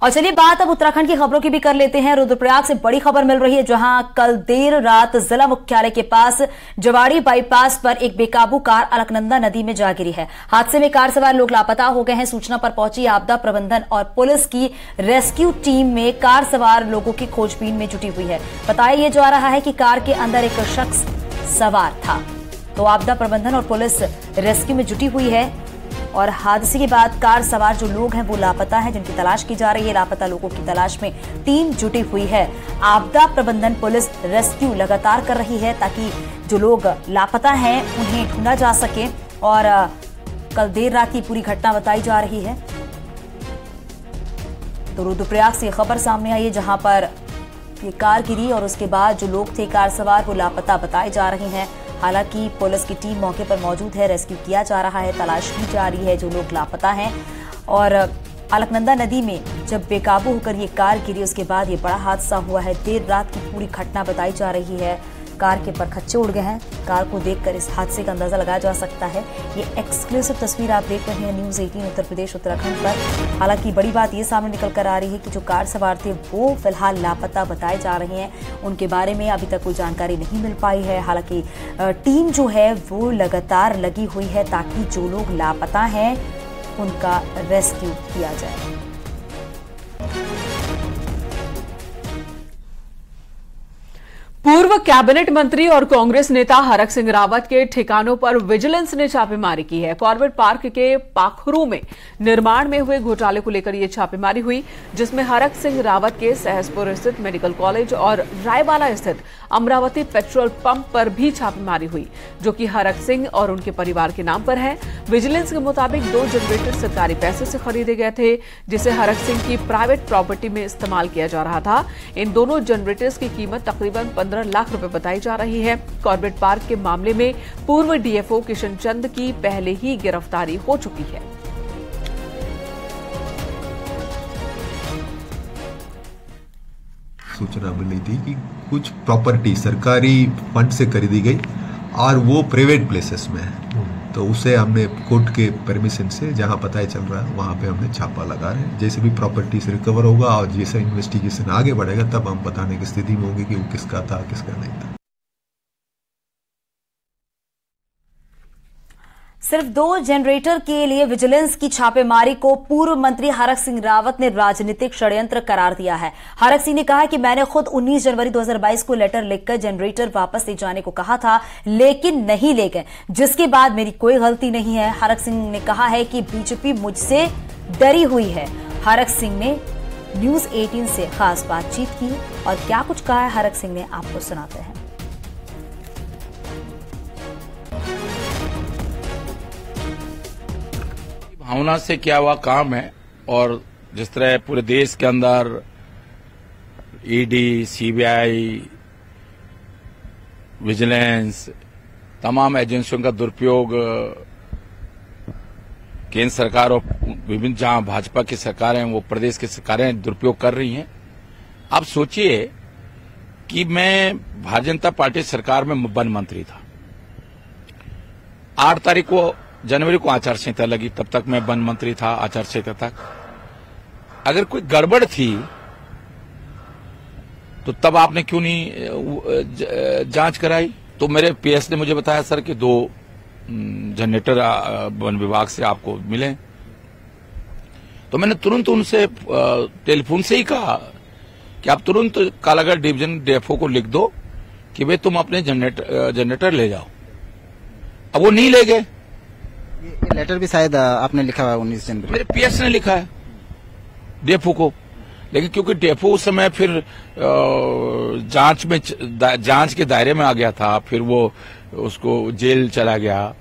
और चलिए बात अब उत्तराखंड की खबरों की भी कर लेते हैं। रुद्रप्रयाग से बड़ी खबर मिल रही है, जहां कल देर रात जिला मुख्यालय के पास जवाड़ी बाईपास पर एक बेकाबू कार अलकनंदा नदी में जा गिरी है। हादसे में कार सवार लोग लापता हो गए हैं। सूचना पर पहुंची आपदा प्रबंधन और पुलिस की रेस्क्यू टीम में कार सवार लोगों की खोजबीन में जुटी हुई है। बताया जा रहा है कि कार के अंदर एक शख्स सवार था। तो आपदा प्रबंधन और पुलिस रेस्क्यू में जुटी हुई है और हादसे के बाद कार सवार जो लोग हैं वो लापता हैं, जिनकी तलाश की जा रही है। लापता लोगों की तलाश में टीम जुटी हुई है। आपदा प्रबंधन पुलिस रेस्क्यू लगातार कर रही है ताकि जो लोग लापता हैं उन्हें ढूंढा जा सके। और कल देर रात की पूरी घटना बताई जा रही है। तो रुद्रप्रयाग से खबर सामने आई है, जहां पर ये कार गिरी और उसके बाद जो लोग थे कार सवार वो लापता बताए जा रहे हैं। हालांकि पुलिस की टीम मौके पर मौजूद है, रेस्क्यू किया जा रहा है, तलाश की जा रही है जो लोग लापता हैं। और अलकनंदा नदी में जब बेकाबू होकर ये कार गिरी उसके बाद ये बड़ा हादसा हुआ है। देर रात की पूरी घटना बताई जा रही है। कार के परखच्चे उड़ गए हैं। कार को देखकर इस हादसे का अंदाजा लगाया जा सकता है। ये एक्सक्लूसिव तस्वीर आप देख रहे हैं न्यूज 18 उत्तर प्रदेश उत्तराखंड पर। हालांकि बड़ी बात ये सामने निकल कर आ रही है कि जो कार सवार थे वो फिलहाल लापता बताए जा रहे हैं। उनके बारे में अभी तक कोई जानकारी नहीं मिल पाई है। हालांकि टीम जो है वो लगातार लगी हुई है ताकि जो लोग लापता हैं उनका रेस्क्यू किया जाए। पूर्व कैबिनेट मंत्री और कांग्रेस नेता हरक सिंह रावत के ठिकानों पर विजिलेंस ने छापेमारी की है। कॉर्बेट पार्क के पाखरू में निर्माण में हुए घोटाले को लेकर यह छापेमारी हुई, जिसमें हरक सिंह रावत के सहसपुर स्थित मेडिकल कॉलेज और रायवाला स्थित अमरावती पेट्रोल पंप पर भी छापेमारी हुई, जो कि हरक सिंह और उनके परिवार के नाम पर है। विजिलेंस के मुताबिक 2 जनरेटर सरकारी पैसे से खरीदे गए थे, जिसे हरक सिंह की प्राइवेट प्रॉपर्टी में इस्तेमाल किया जा रहा था। इन दोनों जनरेटर्स की कीमत तकरीबन 15 लाख रुपए बताई जा रही है। कॉर्बेट पार्क के मामले में पूर्व डीएफओ किशन चंद की पहले ही गिरफ्तारी हो चुकी है। सूचना मिली थी कि कुछ प्रॉपर्टी सरकारी फंड से खरीदी गई और वो प्राइवेट प्लेसेस में है। तो उसे हमने कोर्ट के परमिशन से जहां पता चल रहा है वहां पे हमने छापा लगा रहे हैं। जैसे भी प्रॉपर्टी से रिकवर होगा और जैसे इन्वेस्टिगेशन आगे बढ़ेगा तब हम बताने की स्थिति में होंगे कि वो किसका था किसका नहीं था। सिर्फ 2 जनरेटर के लिए विजिलेंस की छापेमारी को पूर्व मंत्री हरक सिंह रावत ने राजनीतिक षड्यंत्र करार दिया है। हरक सिंह ने कहा कि मैंने खुद 19 जनवरी 2022 को लेटर लिखकर जनरेटर वापस ले जाने को कहा था, लेकिन नहीं ले गए, जिसके बाद मेरी कोई गलती नहीं है। हरक सिंह ने कहा है कि बीजेपी मुझसे डरी हुई है। हरक सिंह ने न्यूज 18 से खास बातचीत की और क्या कुछ कहा है हरक सिंह ने, आपको सुनाते हैं। भावना से क्या हुआ काम है और जिस तरह पूरे देश के अंदर ईडी, सीबीआई, विजिलेंस, तमाम एजेंसियों का दुरुपयोग केंद्र सरकार और विभिन्न जहां भाजपा की सरकारें वो प्रदेश की सरकारें दुरुपयोग कर रही हैं। आप सोचिए कि मैं भारतीय जनता पार्टी सरकार में वन मंत्री था। 8 जनवरी को आचार संहिता लगी, तब तक मैं वन मंत्री था आचार संहिता तक। अगर कोई गड़बड़ थी तो तब आपने क्यों नहीं जांच कराई? तो मेरे पीएस ने मुझे बताया सर कि 2 जनरेटर वन विभाग से आपको मिले। तो मैंने तुरंत उनसे टेलीफोन से ही कहा कि आप तुरंत कालागढ़ डिवीजन डीएफओ को लिख दो कि भाई तुम अपने जनरेटर ले जाओ। अब वो नहीं ले गए। ये लेटर भी शायद आपने लिखा हुआ 19 जनवरी। मेरे पीएस ने लिखा है डीएफओ को, लेकिन क्योंकि डीएफओ उस समय फिर जांच के दायरे में आ गया था, फिर वो उसको जेल चला गया।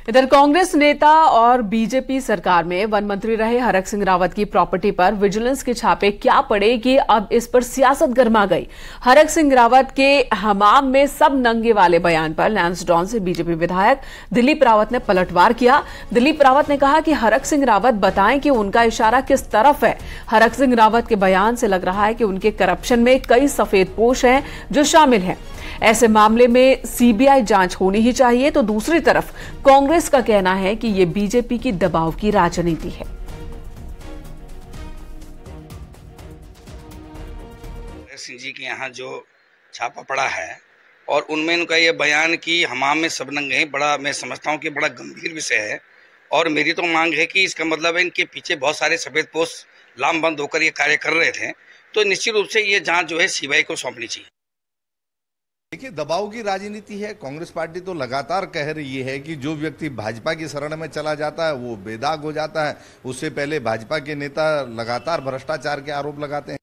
इधर कांग्रेस नेता और बीजेपी सरकार में वन मंत्री रहे हरक सिंह रावत की प्रॉपर्टी पर विजिलेंस के छापे क्या पड़े कि अब इस पर सियासत गर्मा गई। हरक सिंह रावत के हमाम में सब नंगे वाले बयान पर लैंसडॉन से बीजेपी विधायक दिलीप रावत ने पलटवार किया। दिलीप रावत ने कहा कि हरक सिंह रावत बताएं कि उनका इशारा किस तरफ है। हरक सिंह रावत के बयान से लग रहा है कि उनके करप्शन में कई सफेदपोश हैं जो शामिल हैं। ऐसे मामले में सीबीआई जांच होनी ही चाहिए। तो दूसरी तरफ कांग्रेस का कहना है कि ये बीजेपी की दबाव की राजनीति है। सिंह जी के यहाँ जो छापा पड़ा है और उनमें उनका ये बयान कि हमाम में सब नंगे हैं, बड़ा मैं समझता हूँ कि बड़ा गंभीर विषय है। और मेरी तो मांग है कि इसका मतलब है इनके पीछे बहुत सारे सफेद पोश लामबंद होकर ये कार्य कर रहे थे, तो निश्चित रूप से ये जांच जो है सीबीआई को सौंपनी चाहिए। देखिए, दबाव की राजनीति है। कांग्रेस पार्टी तो लगातार कह रही है कि जो व्यक्ति भाजपा की शरण में चला जाता है वो बेदाग हो जाता है। उससे पहले भाजपा के नेता लगातार भ्रष्टाचार के आरोप लगाते हैं।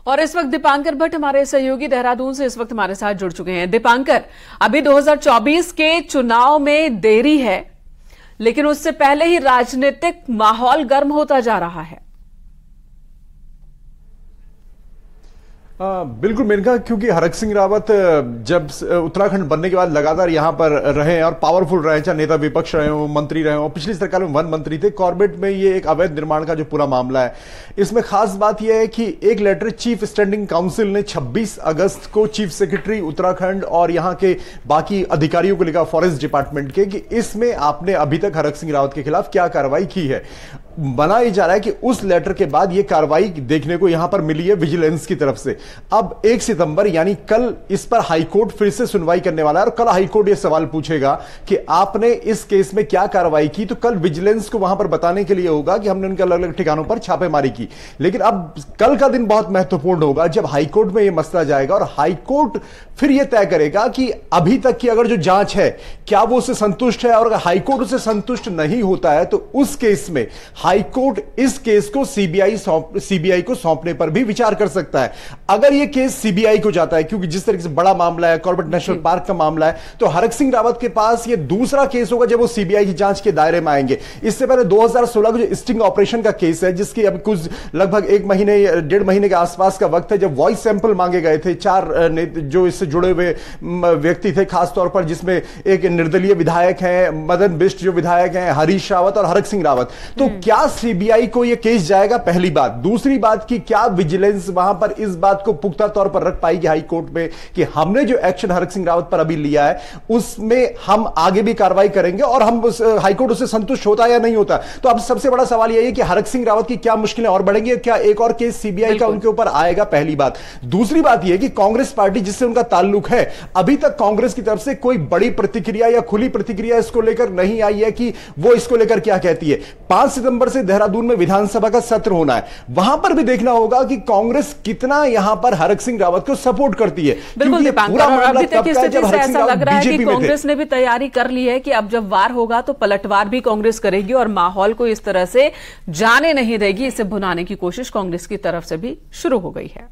और इस वक्त दीपांकर भट्ट हमारे सहयोगी देहरादून से इस वक्त हमारे साथ जुड़ चुके हैं। दीपांकर, अभी 2024 के चुनाव में देरी है, लेकिन उससे पहले ही राजनीतिक माहौल गर्म होता जा रहा है। बिल्कुल मेनका, क्योंकि हरक सिंह रावत जब उत्तराखंड बनने के बाद लगातार यहां पर रहे और पावरफुल रहे, चाहे नेता विपक्ष रहे हो, मंत्री रहे हो। पिछली सरकार में वन मंत्री थे। कॉर्बेट में ये एक अवैध निर्माण का जो पूरा मामला है, इसमें खास बात यह है कि एक लेटर चीफ स्टैंडिंग काउंसिल ने 26 अगस्त को चीफ सेक्रेटरी उत्तराखंड और यहां के बाकी अधिकारियों को लिखा, फॉरेस्ट डिपार्टमेंट के, कि इसमें आपने अभी तक हरक सिंह रावत के खिलाफ क्या कार्रवाई की है। बनाया जा रहा है कि उस लेटर के बाद यह कार्रवाई देखने को यहां पर मिली है विजिलेंस की तरफ से। अब 1 सितंबर यानी कल इस पर हाईकोर्ट फिर से सुनवाई करने वाला है और कल हाईकोर्ट यह सवाल पूछेगा कि आपने इस केस में क्या कार्रवाई की। तो कल विजिलेंस को वहां पर बताने के लिए होगा कि हमने उनके अलग अलग ठिकानों पर छापेमारी की। लेकिन अब कल का दिन बहुत महत्वपूर्ण होगा जब हाईकोर्ट में यह मसला जाएगा और हाईकोर्ट फिर यह तय करेगा कि अभी तक की अगर जो जांच है क्या वो उससे संतुष्ट है, और अगर हाईकोर्ट उससे संतुष्ट नहीं होता है तो उस केस में हाईकोर्ट इस केस को सीबीआई को सौंपने पर भी विचार कर सकता है। अगर यह केस सीबीआई को जाता है, क्योंकि जिस तरीके से बड़ा मामला है, कॉर्बेट नेशनल पार्क का मामला है, तो हरक सिंह रावत के पास यह दूसरा केस होगा जब वो सीबीआई की जांच के दायरे में आएंगे। इससे पहले 2016 का जो स्टिंग ऑपरेशन का केस है, जिसकी अब कुछ लगभग 1 महीने के आसपास का वक्त है, जब वॉइस सैंपल मांगे गए थे 4 जो इससे जुड़े हुए व्यक्ति थे, खासतौर पर जिसमें एक निर्दलीय विधायक हैं, मदन बिष्ट जो विधायक हैं, हरीश रावत और हरक सिंह रावत। तो क्या सीबीआई को यह केस जाएगा? पहली बात। दूसरी बात कि क्या विजिलेंस वहां पर इस बात को पुख्ता तौर पर रख पाएगी हाई कोर्ट में कि हमने जो एक्शन हरक सिंह रावत पर अभी लिया है उसमें हम आगे भी कार्रवाई करेंगे, और हम हाई कोर्ट उससे संतुष्ट होता है या नहीं होता। तो अब सबसे बड़ा सवाल यह है कि हरक सिंह रावत की क्या मुश्किलें और बढ़ेंगी, क्या एक और केस सीबीआई का उनके ऊपर आएगा? पहली बात। दूसरी बात यह कि कांग्रेस पार्टी जिससे उनका ताल्लुक है, अभी तक कांग्रेस की तरफ से कोई बड़ी प्रतिक्रिया या खुली प्रतिक्रिया इसको लेकर नहीं आई है कि वो इसको लेकर क्या कहती है। 5 सितंबर से देहरादून में विधानसभा का सत्र होना है, वहां पर भी देखना होगा कि कांग्रेस कितना यहां पर हरक सिंह रावत को सपोर्ट करती है। बिल्कुल दीपांकर, अभी तक की स्थिति से ऐसा लग रहा है कि कांग्रेस ने भी तैयारी कर ली है कि अब जब वार होगा तो पलटवार भी कांग्रेस करेगी और माहौल को इस तरह से जाने नहीं देगी। इसे भुनाने की कोशिश कांग्रेस की तरफ से भी शुरू हो गई है।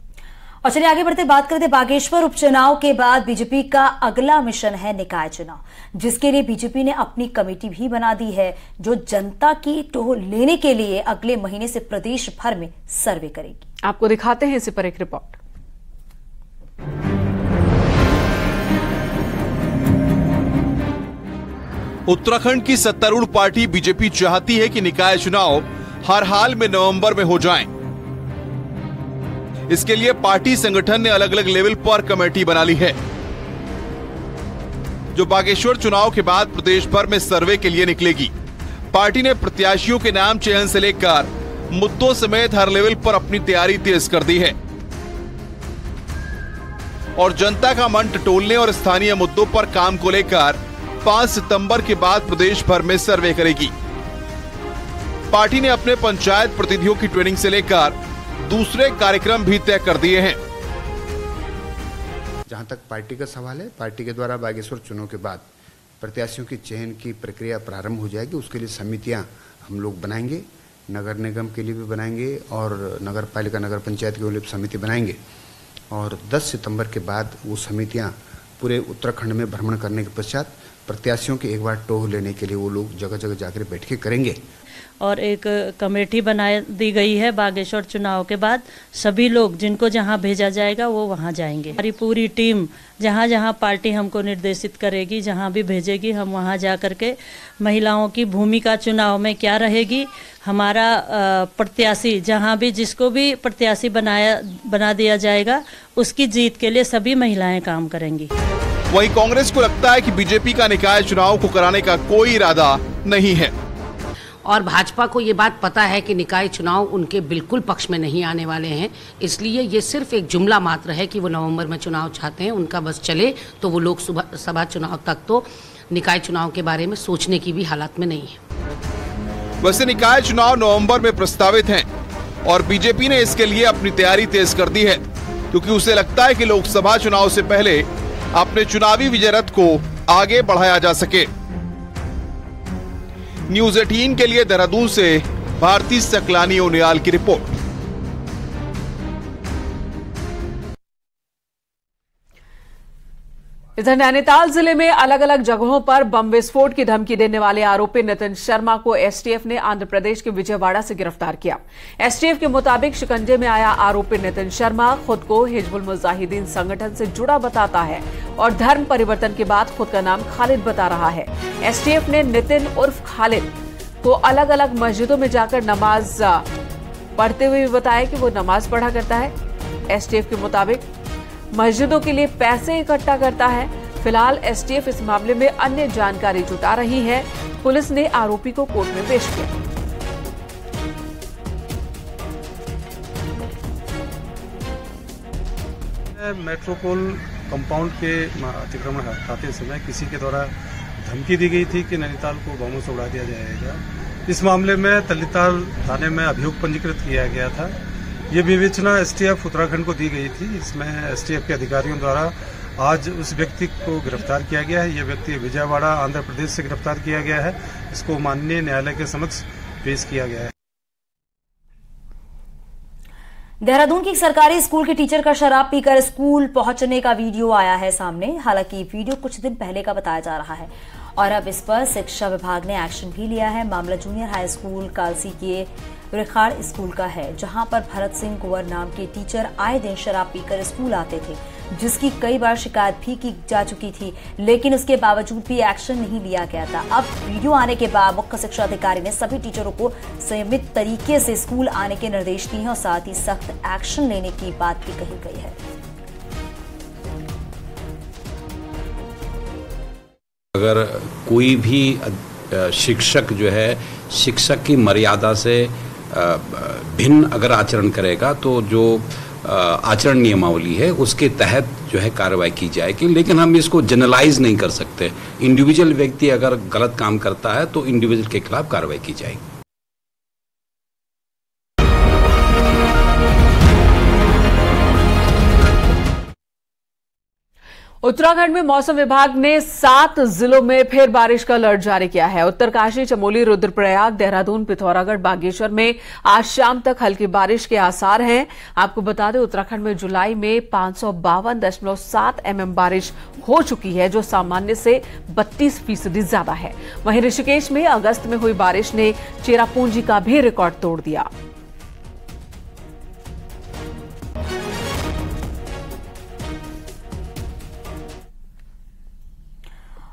और चलिए आगे बढ़ते बात करते बागेश्वर उपचुनाव के बाद बीजेपी का अगला मिशन है निकाय चुनाव, जिसके लिए बीजेपी ने अपनी कमेटी भी बना दी है, जो जनता की टोह लेने के लिए अगले महीने से प्रदेश भर में सर्वे करेगी। आपको दिखाते हैं इसी पर एक रिपोर्ट। उत्तराखंड की सत्तारूढ़ पार्टी बीजेपी चाहती है कि निकाय चुनाव हर हाल में नवंबर में हो जाएं। इसके लिए पार्टी संगठन ने अलग अलग लेवल पर कमेटी बना ली है, जो बागेश्वर चुनाव के बाद प्रदेश भर में सर्वे के लिए निकलेगी। पार्टी ने प्रत्याशियों के नाम चयन से लेकर मुद्दों समेत हर लेवल पर अपनी तैयारी तेज कर दी है और जनता का मन टटोलने और स्थानीय मुद्दों पर काम को लेकर 5 सितंबर के बाद प्रदेश भर में सर्वे करेगी। पार्टी ने अपने पंचायत प्रतिनिधियों की ट्रेनिंग से लेकर दूसरे कार्यक्रम भी तय कर दिए हैं। जहां तक पार्टी का सवाल है, पार्टी के द्वारा बागेश्वर चुनाव के बाद प्रत्याशियों की चयन की प्रक्रिया प्रारंभ हो जाएगी। उसके लिए समितियां हम लोग बनाएंगे, नगर निगम के लिए भी बनाएंगे और नगर पालिका नगर पंचायत के लिए समिति बनाएंगे। और 10 सितंबर के बाद वो समितियां पूरे उत्तराखंड में भ्रमण करने के पश्चात प्रत्याशियों की एक बार टोह लेने के लिए वो लोग जगह जगह जाकर बैठकें करेंगे। और एक कमेटी बना दी गई है। बागेश्वर चुनाव के बाद सभी लोग जिनको जहां भेजा जाएगा वो वहां जाएंगे। हमारी पूरी टीम जहां जहां पार्टी हमको निर्देशित करेगी, जहां भी भेजेगी, हम वहां जा करके महिलाओं की भूमिका चुनाव में क्या रहेगी, हमारा प्रत्याशी जहां भी जिसको भी प्रत्याशी बना दिया जाएगा उसकी जीत के लिए सभी महिलाएं काम करेंगी। वहीं कांग्रेस को लगता है कि बीजेपी का निकाय चुनाव को कराने का कोई इरादा नहीं है और भाजपा को ये बात पता है कि निकाय चुनाव उनके बिल्कुल पक्ष में नहीं आने वाले हैं। इसलिए ये सिर्फ एक जुमला मात्र है कि वो नवंबर में चुनाव चाहते हैं। उनका बस चले तो वो लोकसभा चुनाव तक तो निकाय चुनाव के बारे में सोचने की भी हालत में नहीं है। वैसे निकाय चुनाव नवंबर में प्रस्तावित हैं और बीजेपी ने इसके लिए अपनी तैयारी तेज कर दी है, क्योंकि उसे लगता है कि लोकसभा चुनाव से पहले अपने चुनावी विजय रथ को आगे बढ़ाया जा सके। न्यूज 18 के लिए देहरादून से भारती सकलानी ओनियाल की रिपोर्ट। इधर नैनीताल जिले में अलग अलग जगहों पर बम विस्फोट की धमकी देने वाले आरोपी नितिन शर्मा को एसटीएफ ने आंध्र प्रदेश के विजयवाड़ा से गिरफ्तार किया। एसटीएफ के मुताबिक शिकंजे में आया आरोपी नितिन शर्मा खुद को हिजबुल मुजाहिदीन संगठन से जुड़ा बताता है और धर्म परिवर्तन के बाद खुद का नाम खालिद बता रहा है। एसटीएफ ने नितिन उर्फ खालिद को अलग अलग मस्जिदों में जाकर नमाज पढ़ते हुए भी बताया कि वो नमाज पढ़ा करता है। एसटीएफ के मुताबिक मस्जिदों के लिए पैसे इकट्ठा करता है। फिलहाल एसटीएफ इस मामले में अन्य जानकारी जुटा रही है। पुलिस ने आरोपी को कोर्ट में पेश किया। मेट्रोपोल कंपाउंड के अतिक्रमण हटाते समय किसी के द्वारा धमकी दी गई थी कि नैनीताल को बमों से उड़ा दिया जाएगा। इस मामले में तल्लीताल थाने में अभियोग पंजीकृत किया गया था। ये विवेचना एसटीएफ उत्तराखंड को दी गई थी। इसमें एसटीएफ के अधिकारियों द्वारा आज उस व्यक्ति को गिरफ्तार किया गया है। ये व्यक्ति विजयवाड़ा आंध्र प्रदेश से गिरफ्तार किया गया है। इसको माननीय न्यायालय के समक्ष पेश किया गया है। देहरादून की एक सरकारी स्कूल के टीचर का शराब पीकर स्कूल पहुंचने का वीडियो आया है सामने। हालांकि वीडियो कुछ दिन पहले का बताया जा रहा है और अब इस पर शिक्षा विभाग ने एक्शन भी लिया है। मामला जूनियर हाई स्कूल कालसी के रिखाड़ स्कूल का है, जहां पर भरत सिंह कुंवर नाम के टीचर आए दिन शराब पीकर स्कूल आते थे, जिसकी कई बार शिकायत भी की जा चुकी थी, लेकिन उसके बावजूद भी एक्शन नहीं लिया गया था। अब वीडियो आने के बाद मुख्य शिक्षा अधिकारी ने सभी टीचरों को संयमित तरीके से स्कूल आने के निर्देश दिए हैं और साथ ही सख्त एक्शन लेने की बात भी कही गई है। अगर कोई भी शिक्षक जो है शिक्षक की मर्यादा से भिन्न अगर आचरण करेगा तो जो आचरण नियमावली है उसके तहत जो है कार्रवाई की जाएगी। लेकिन हम इसको जनरलाइज नहीं कर सकते। इंडिविजुअल व्यक्ति अगर गलत काम करता है तो इंडिविजुअल के खिलाफ कार्रवाई की जाएगी। उत्तराखंड में मौसम विभाग ने 7 जिलों में फिर बारिश का अलर्ट जारी किया है। उत्तरकाशी, चमोली, रुद्रप्रयाग, देहरादून, पिथौरागढ़, बागेश्वर में आज शाम तक हल्की बारिश के आसार हैं। आपको बता दें उत्तराखंड में जुलाई में 552.7 mm बारिश हो चुकी है, जो सामान्य से 32% ज्यादा है। वहीं ऋषिकेश में अगस्त में हुई बारिश ने चेरापूंजी का भी रिकॉर्ड तोड़ दिया।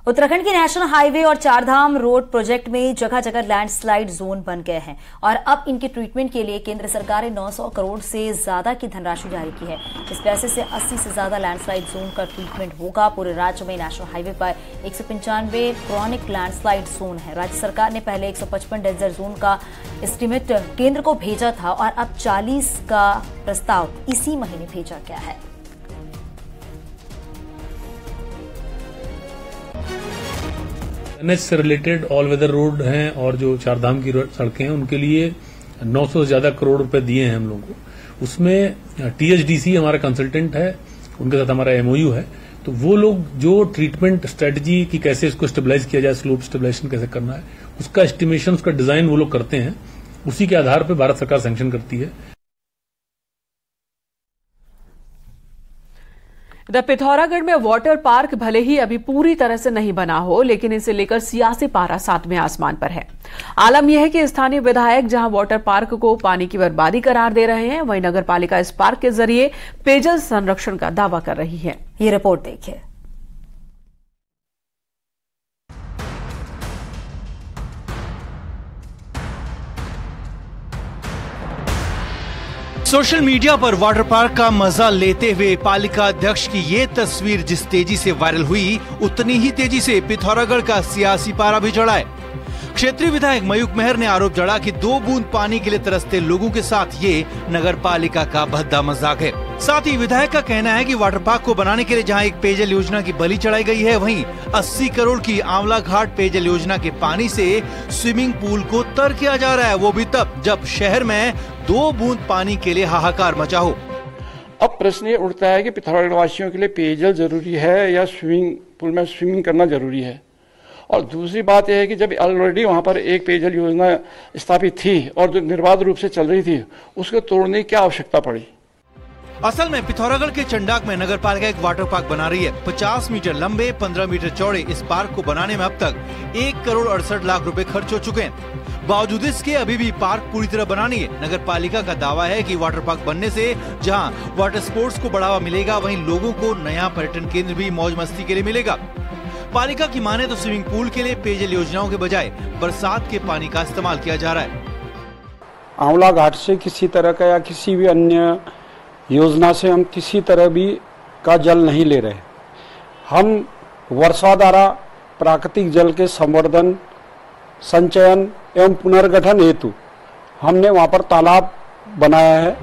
उत्तराखंड के नेशनल हाईवे और चारधाम रोड प्रोजेक्ट में जगह जगह लैंडस्लाइड जोन बन गए हैं और अब इनके ट्रीटमेंट के लिए केंद्र सरकार ने 900 करोड़ से ज्यादा की धनराशि जारी की है। इस पैसे से 80 से ज्यादा लैंडस्लाइड जोन का ट्रीटमेंट होगा। पूरे राज्य में नेशनल हाईवे पर 195 क्रॉनिक लैंडस्लाइड जोन है। राज्य सरकार ने पहले 155 डेंजर जोन का एस्टीमेट केंद्र को भेजा था और अब 40 का प्रस्ताव इसी महीने भेजा गया है। एनएच से रिलेटेड ऑल वेदर रोड हैं और जो चारधाम की सड़कें हैं उनके लिए 900 से ज्यादा करोड़ रुपए दिए हैं हम लोगों को। उसमें टीएचडीसी हमारा कंसल्टेंट है, उनके साथ हमारा एमओयू है। तो वो लोग जो ट्रीटमेंट स्ट्रेटजी की कैसे इसको स्टेबलाइज किया जाए, स्लोप स्टेबलाइजेशन कैसे करना है, उसका एस्टिमेशन, उसका डिजाइन वो लोग करते हैं। उसी के आधार पर भारत सरकार सैंक्शन करती है। पिथौरागढ़ में वाटर पार्क भले ही अभी पूरी तरह से नहीं बना हो, लेकिन इसे लेकर सियासी पारा सातवें आसमान पर है। आलम यह है कि स्थानीय विधायक जहां वाटर पार्क को पानी की बर्बादी करार दे रहे हैं, वहीं नगर पालिका इस पार्क के जरिए पेयजल संरक्षण का दावा कर रही है। ये रिपोर्ट देखिए। सोशल मीडिया पर वाटर पार्क का मजा लेते हुए पालिका अध्यक्ष की ये तस्वीर जिस तेजी से वायरल हुई, उतनी ही तेजी से पिथौरागढ़ का सियासी पारा भी चढ़ा है। क्षेत्रीय विधायक मयूख मेहर ने आरोप जड़ा कि 2 बूंद पानी के लिए तरसते लोगों के साथ ये नगर पालिका का भद्दा मजाक है। साथ ही विधायक का कहना है कि वाटर पार्क को बनाने के लिए जहां एक पेयजल योजना की बलि चढ़ाई गई है, वहीं 80 करोड़ की आंवला घाट पेयजल योजना के पानी से स्विमिंग पूल को तर किया जा रहा है, वो भी तब जब शहर में 2 बूंद पानी के लिए हाहाकार मचा हो। अब प्रश्न ये उठता है कि पिथौरागढ़ वासियों के लिए पेयजल जरूरी है या स्विमिंग पूल में स्विमिंग करना जरूरी है। और दूसरी बात यह है कि जब ऑलरेडी वहां पर एक पेयजल योजना स्थापित थी और जो निर्बाध रूप से चल रही थी, उसको तोड़ने की क्या आवश्यकता पड़ी। असल में पिथौरागढ़ के चंडाक में नगर पालिका एक वाटर पार्क बना रही है। 50 मीटर लंबे 15 मीटर चौड़े इस पार्क को बनाने में अब तक 1 करोड़ 68 लाख रुपए खर्च हो चुके हैं। बावजूद इसके अभी भी पार्क पूरी तरह बना नहीं है। नगर पालिका का दावा है कि वाटर पार्क बनने से जहां वाटर स्पोर्ट्स को बढ़ावा मिलेगा, वहीं लोगों को नया पर्यटन केंद्र भी मौज मस्ती के लिए मिलेगा। पालिका की माने तो स्विमिंग पूल के लिए पेयजल योजनाओं के बजाय बरसात के पानी का इस्तेमाल किया जा रहा है। आंवला घाट से किसी तरह का या किसी भी अन्य योजना से हम किसी तरह भी का जल नहीं ले रहे। हम वर्षा द्वारा प्राकृतिक जल के संवर्धन, संचयन एवं पुनर्गठन हेतु हमने वहां पर तालाब बनाया है।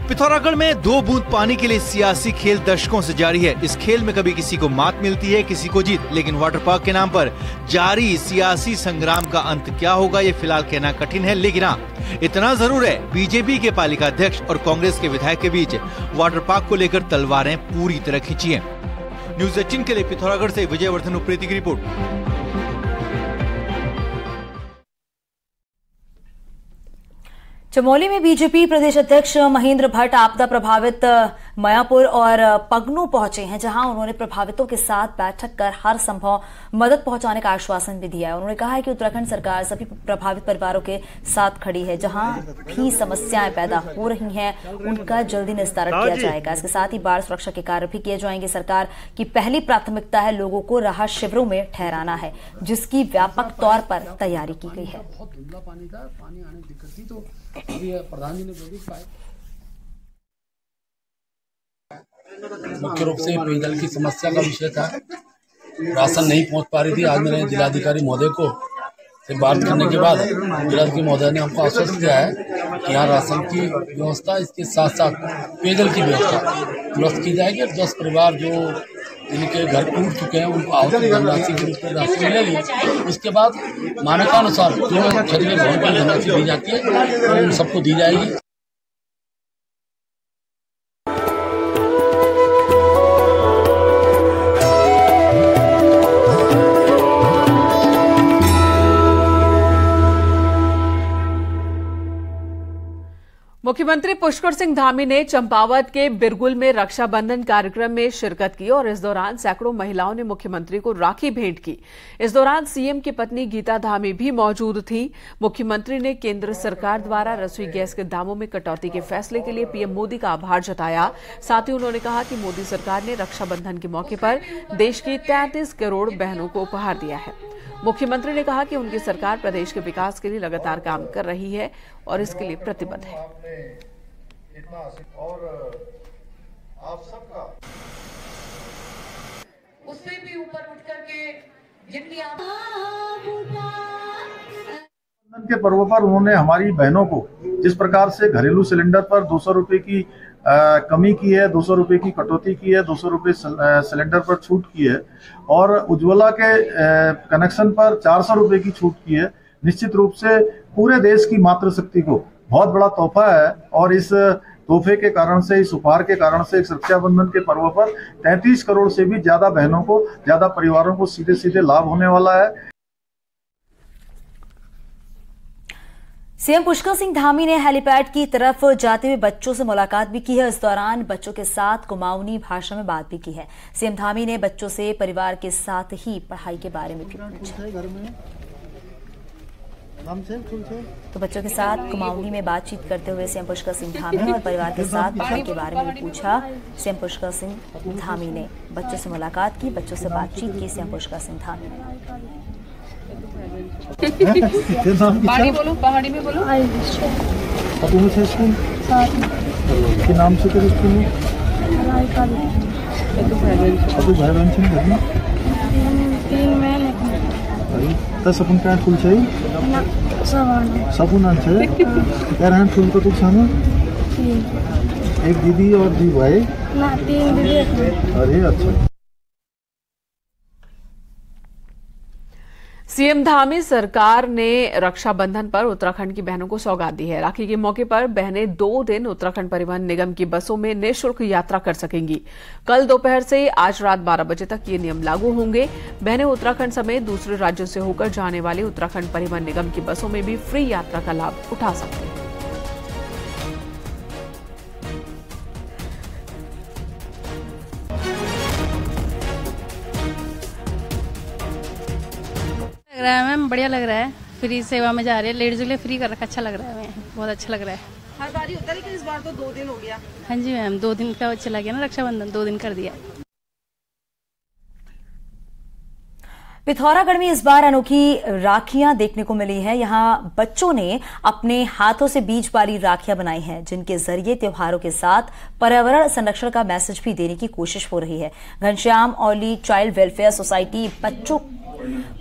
पिथौरागढ़ में 2 बूंद पानी के लिए सियासी खेल दशकों से जारी है। इस खेल में कभी किसी को मात मिलती है, किसी को जीत, लेकिन वाटर पार्क के नाम पर जारी सियासी संग्राम का अंत क्या होगा ये फिलहाल कहना कठिन है। लेकिन हाँ, इतना जरूर है, बीजेपी के पालिका अध्यक्ष और कांग्रेस के विधायक के बीच वाटर पार्क को लेकर तलवारें पूरी तरह खींची हैं। न्यूज़ 18 के लिए पिथौरागढ़ से विजयवर्धन उप्रेती की रिपोर्ट। चमोली में बीजेपी प्रदेश अध्यक्ष महेंद्र भट्ट आपदा प्रभावित मयापुर और पगनू पहुंचे हैं, जहां उन्होंने प्रभावितों के साथ बैठक कर हर संभव मदद पहुंचाने का आश्वासन भी दिया है। उन्होंने कहा है कि उत्तराखंड सरकार सभी प्रभावित परिवारों के साथ खड़ी है। जहां भी समस्याएं पैदा हो रही हैं, उनका जल्दी निस्तारण किया जाएगा। इसके साथ ही बाढ़ सुरक्षा के कार्य भी किए जाएंगे। सरकार की पहली प्राथमिकता है लोगों को राहत शिविरों में ठहराना है, जिसकी व्यापक तौर पर तैयारी की गई है। मुख्य रूप से पेयजल की समस्या का विषय था। राशन नहीं पहुंच पा रही थी। आज मैंने जिलाधिकारी महोदय को से बात करने के बाद जिलाधिकारी महोदय ने हमको आश्वस्त किया है कि यहाँ राशन की व्यवस्था, इसके साथ साथ पेयजल की व्यवस्था दुरुस्त की जाएगी। 10 परिवार जो जिनके घर टूट चुके हैं उनको आवश्यक धनराशि के रूप में राशि मिलेगी। उसके बाद मानकानुसार जो क्षत्रिय भवन की धनराशि दी जाती है उन सबको दी जाएगी। मुख्यमंत्री पुष्कर सिंह धामी ने चंपावत के बिरगुल में रक्षाबंधन कार्यक्रम में शिरकत की और इस दौरान सैकड़ों महिलाओं ने मुख्यमंत्री को राखी भेंट की। इस दौरान सीएम की पत्नी गीता धामी भी मौजूद थी। मुख्यमंत्री ने केंद्र सरकार द्वारा रसोई गैस के दामों में कटौती के फैसले के लिए पीएम मोदी का आभार जताया। साथ ही उन्होंने कहा कि मोदी सरकार ने रक्षाबंधन के मौके पर देश की 33 करोड़ बहनों को उपहार दिया है। मुख्यमंत्री ने कहा कि उनकी सरकार प्रदेश के विकास के लिए लगातार काम कर रही है और इसके लिए प्रतिबद्ध है। और आप सबका उससे भी ऊपर उठ करके जितनी के पर्व पर उन्होंने हमारी बहनों को जिस प्रकार से घरेलू सिलेंडर पर 200 रुपए की कमी की है, 200 रुपए की कटौती की है, 200 रुपए सिलेंडर पर छूट की है और उज्ज्वला के कनेक्शन पर 400 रुपए की छूट की है। निश्चित रूप से पूरे देश की मातृशक्ति को बहुत बड़ा तोहफा है और इस तोहफे के कारण से, इस उपहार के कारण से, इस रक्षाबंधन के पर्व पर 33 करोड़ से भी ज्यादा बहनों को, ज्यादा परिवारों को सीधे सीधे लाभ होने वाला है। सीएम पुष्कर सिंह धामी ने हेलीपैड की तरफ जाते हुए बच्चों से मुलाकात भी की है। इस दौरान बच्चों के साथ कुमाऊनी भाषा में बात भी की है। सीएम धामी ने बच्चों से परिवार के साथ ही पढ़ाई के बारे में भी पूछा। तो बच्चों के साथ कुमाऊनी में बातचीत करते हुए सीएम पुष्कर सिंह धामी और परिवार के साथ पढ़ाई के बारे में भी पूछा। सीएम पुष्कर सिंह धामी ने बच्चों से मुलाकात की, बच्चों से बातचीत की। सीएम पुष्कर सिंह धामी ने पहाड़ी बोलो, पहाड़ी में बोलो। के नाम से तेरे स्कूल में तो भाई बहन से घर में 3 महीने तस अपन काय फूल चाहिए सबून आंचे क्या रहन फूल को कुछ सामने एक दीदी और 2 भाई ना 3 दीदी। अरे अच्छा। सीएम धामी सरकार ने रक्षाबंधन पर उत्तराखंड की बहनों को सौगात दी है। राखी के मौके पर बहनें 2 दिन उत्तराखंड परिवहन निगम की बसों में निःशुल्क यात्रा कर सकेंगी। कल दोपहर से आज रात 12 बजे तक ये नियम लागू होंगे। बहनें उत्तराखंड समेत दूसरे राज्यों से होकर जाने वाले उत्तराखंड परिवहन निगम की बसों में भी फ्री यात्रा का लाभ उठा सकती हैं। लग रहा है मैम, बढ़िया लग रहा है। फ्री सेवा में जा रहे हैं, लेडीज के लिए फ्री कर रखा, अच्छा लग रहा है मैम, बहुत अच्छा लग रहा है। हर बार ही होता है लेकिन इस बार तो 2 दिन हो गया। हाँ जी मैम, 2 दिन का चला गया ना रक्षाबंधन, 2 दिन कर दिया। पिथौरागढ़ में इस बार अनोखी राखियां देखने को मिली है। यहां बच्चों ने अपने हाथों से बीज वाली राखियां बनाई हैं, जिनके जरिए त्योहारों के साथ पर्यावरण संरक्षण का मैसेज भी देने की कोशिश हो रही है। Ghanshyam Auli child welfare society बच्चों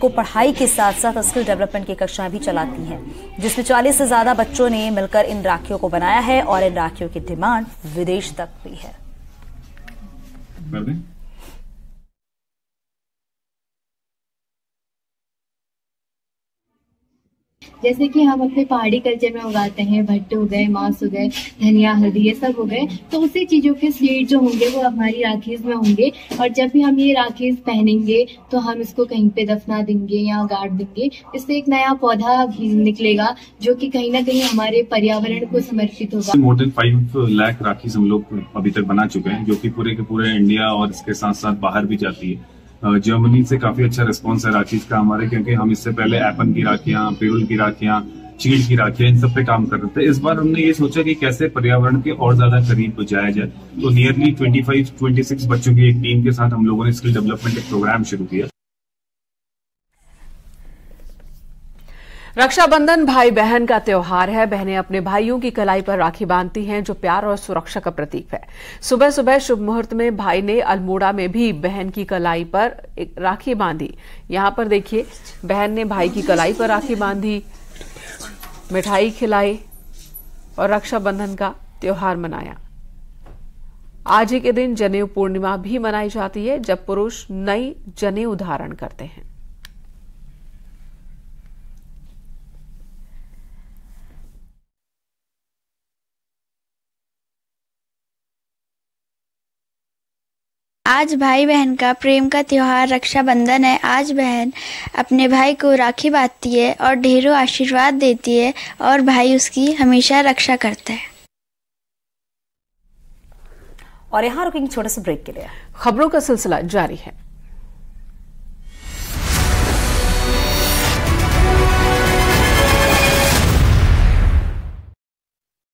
को पढ़ाई के साथ साथ स्किल डेवलपमेंट की कक्षाएं भी चलाती हैं, जिसमें 40 से ज्यादा बच्चों ने मिलकर इन राखियों को बनाया है और इन राखियों की डिमांड विदेश तक भी है। जैसे कि हम अपने पहाड़ी कल्चर में उगाते हैं, भट्टे हो गए, मांस हो गए, धनिया, हल्दी, ये सब हो गए, तो उसी चीजों के सीड जो होंगे वो हमारी राखीज में होंगे। और जब भी हम ये राखीज पहनेंगे तो हम इसको कहीं पे दफना देंगे या गाड़ देंगे। इससे एक नया पौधा निकलेगा जो कि कहीं ना कहीं हमारे पर्यावरण को समर्पित होगा। मोर देन 5 लाख राखीज हम लोग अभी तक बना चुके हैं, जो कि पूरे के पूरे इंडिया और इसके साथ साथ बाहर भी जाती है। जर्मनी से काफी अच्छा रिस्पांस है राखीज का हमारे, क्योंकि हम इससे पहले एपन की राखियां, पेरुल की राखियां, चीड़ की राखियां, इन सब पे काम कर रहे थे। इस बार हमने ये सोचा कि कैसे पर्यावरण के और ज्यादा करीब जाया जाए, तो नियरली 25-26 बच्चों की एक टीम के साथ हम लोगों ने स्किल डेवलपमेंट एक प्रोग्राम शुरू किया। रक्षाबंधन भाई बहन का त्योहार है। बहनें अपने भाइयों की कलाई पर राखी बांधती हैं, जो प्यार और सुरक्षा का प्रतीक है। सुबह सुबह शुभ मुहूर्त में भाई ने अल्मोड़ा में भी बहन की कलाई पर एक राखी बांधी। यहां पर देखिए, बहन ने भाई की कलाई पर राखी बांधी, मिठाई खिलाई और रक्षाबंधन का त्योहार मनाया। आज ही के दिन जनेऊ पूर्णिमा भी मनाई जाती है, जब पुरुष नई जनेऊ धारण करते हैं। आज भाई बहन का प्रेम का त्योहार रक्षाबंधन है। आज बहन अपने भाई को राखी बांधती है और ढेरों आशीर्वाद देती है और भाई उसकी हमेशा रक्षा करता है। और यहाँ रुकेंगे छोटे से ब्रेक के लिए। खबरों का सिलसिला जारी है।